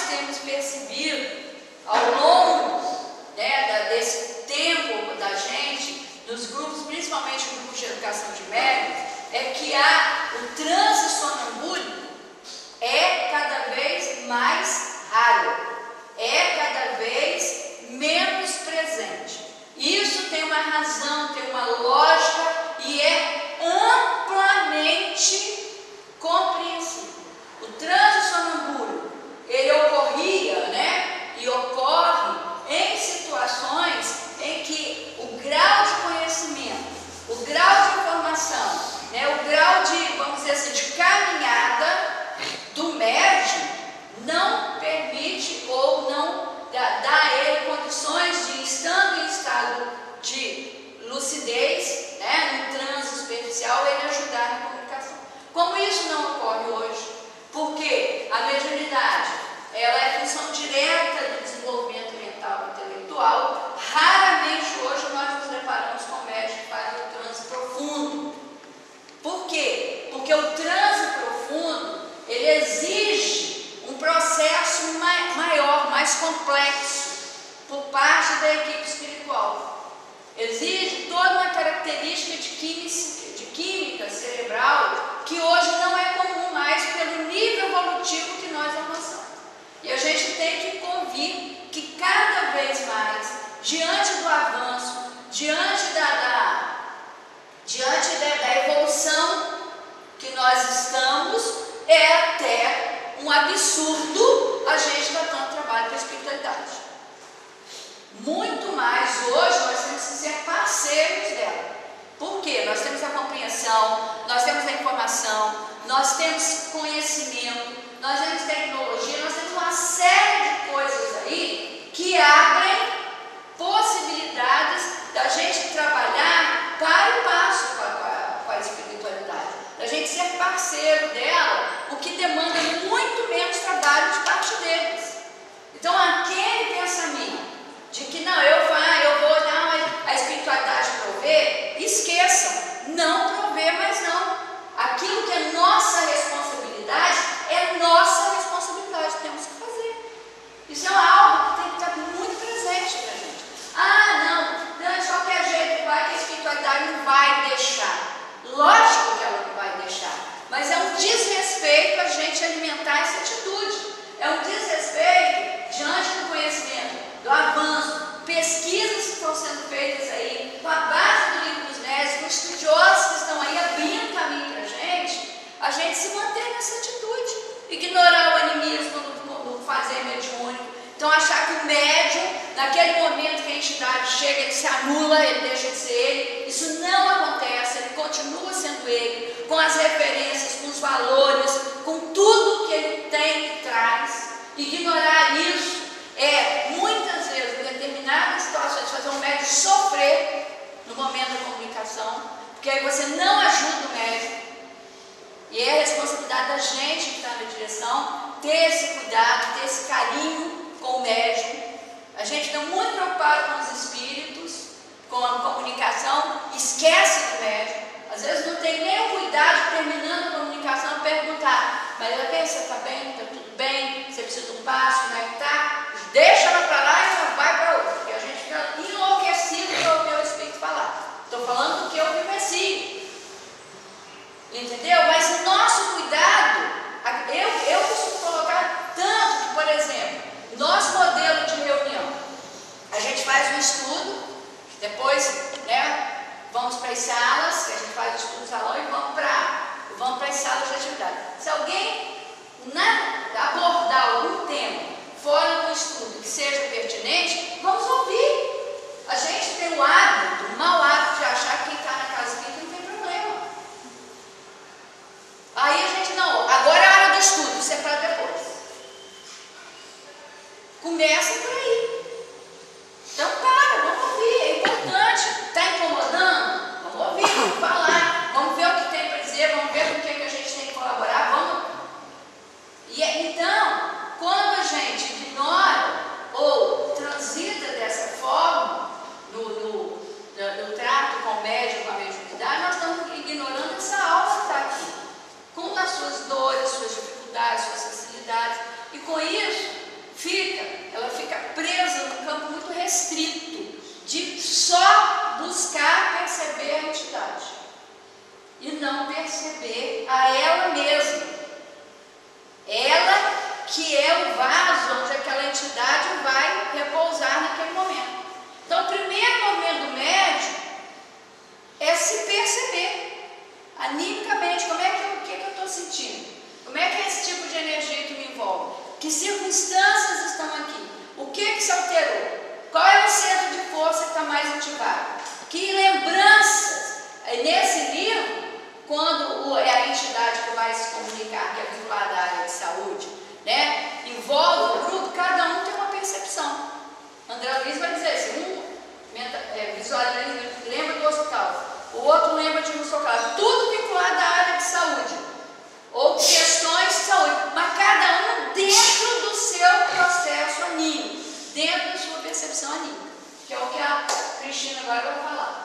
temos percebido ao longo, né, desse tempo da gente, nos grupos, principalmente no grupo de educação de médios, é que o transe sonambúlico é cada vez mais raro, é cada vez menos presente. Isso tem uma razão, tem uma lógica e é amplamente compreensível. O transe sonambúlico, ele ocorria, né, e ocorre em situações em que o grau de conhecimento, o grau de informação, né, o grau de, vamos dizer assim, de caminhada do médium não permite ou não dá a ele condições de, estando em estado de lucidez, né, no transe superficial, ele ajudar na comunicação. Como isso não ocorre hoje? Porque a mediunidade, ela é função direta do desenvolvimento mental e intelectual. Raramente hoje nós nos deparamos com médios que fazem o transe profundo. Por quê? Porque o transe profundo, ele exige um processo maior, mais complexo, por parte da equipe espiritual. Exige toda uma característica de química cerebral que hoje não é comum mais pelo nível evolutivo que nós avançamos. E a gente tem que convir que cada vez mais, diante do avanço, diante da evolução que nós estamos, é até um absurdo a gente dar tanto trabalho para a espiritualidade. Muito mais hoje nós temos que ser parceiros dela. Por quê? Nós temos a compreensão, nós temos a informação, nós temos conhecimento, nós temos tecnologia, nós temos uma série de coisas aí que abrem possibilidades da gente trabalhar para e passo com a espiritualidade, da gente ser parceiro dela, o que demanda muito menos trabalho de parte deles. Então, aquele pensamento de que não, eu vou dar a espiritualidade prover, esqueçam, não prover mais não. Aquilo que é nossa responsabilidade, é nossa responsabilidade, temos que fazer. Isso é algo que tem que estar muito presente para a gente. Não, de qualquer jeito vai, que a espiritualidade não vai deixar. Lógico que ela não vai deixar, mas é um desrespeito a gente alimentar essa atitude. É um desrespeito diante do conhecimento, do avanço, pesquisas que estão sendo feitas aí, com a base do livro dos médios, com estudiosos que estão aí abrindo caminho para a gente se manter nessa atitude, ignorar o animismo no fazer mediúnico. Então achar que o médium, naquele momento que a entidade chega, ele se anula, ele deixa de ser ele. Isso não acontece, ele continua sendo ele, com as referências, com os valores, com tudo que ele tem e traz. Ignorar isso é, muitas vezes, em determinadas situações, fazer um médium sofrer no momento da comunicação, porque aí você não ajuda o médium. E é a responsabilidade da gente que está na direção ter esse cuidado, ter esse carinho com o médium. A gente está muito preocupado com os espíritos, com a comunicação, esquece do médium. Às vezes não tem nem o cuidado, terminando a comunicação, perguntar: mas você está bem? Está tudo bem? Você precisa de um passo? Como é que está? Deixa ela para lá e já vai para outra, porque a gente fica enlouquecido de ouvir o espírito falar. Estou falando do que eu vivencio. Entendeu? Mas o nosso cuidado, eu costumo colocar tanto que, por exemplo, nosso modelo de reunião, a gente faz um estudo, depois, né, vamos para as salas, que a gente faz o estudo no salão e vamos para as salas de atividade. Se alguém abordar algum tema fora do estudo que seja pertinente, vamos ouvir. A gente tem o hábito, o mau hábito de achar que quem está na casa espírita não tem problema. Aí a gente não, agora é a hora do estudo, isso é para depois. Começa por aí. Então vamos ouvir, é importante. Está incomodando? Vamos ouvir, vamos falar, vamos ver o que tem para dizer, vamos ver com o que a gente tem que colaborar, vamos. Então, quando a gente ignora ou transita dessa forma no trato com o médium, com a mediunidade, nós estamos ignorando essa alma que está aqui, com as suas dores, suas dificuldades, suas facilidades, e com isso restrito, de só buscar perceber a entidade e não perceber a ela mesma. Ela que é o vaso onde aquela entidade vai repousar naquele momento. Então, o primeiro movimento do médium é se perceber animicamente o que eu estou sentindo, como é que é esse tipo de energia que me envolve, que circunstâncias estão aqui, o que se alterou, qual é o centro de força que está mais ativado, que lembranças. Nesse livro, quando é a entidade que vai se comunicar, que é vinculada à área de saúde, né, envolve o grupo, cada um tem uma percepção. André Luiz vai dizer assim, visualiza, lembra do hospital, o outro lembra de um socorro, tudo vinculado à área de saúde, ou questões de saúde, mas cada um dentro do seu processo anímico, dentro da sua percepção anímica, que é o que a Cristina agora vai falar.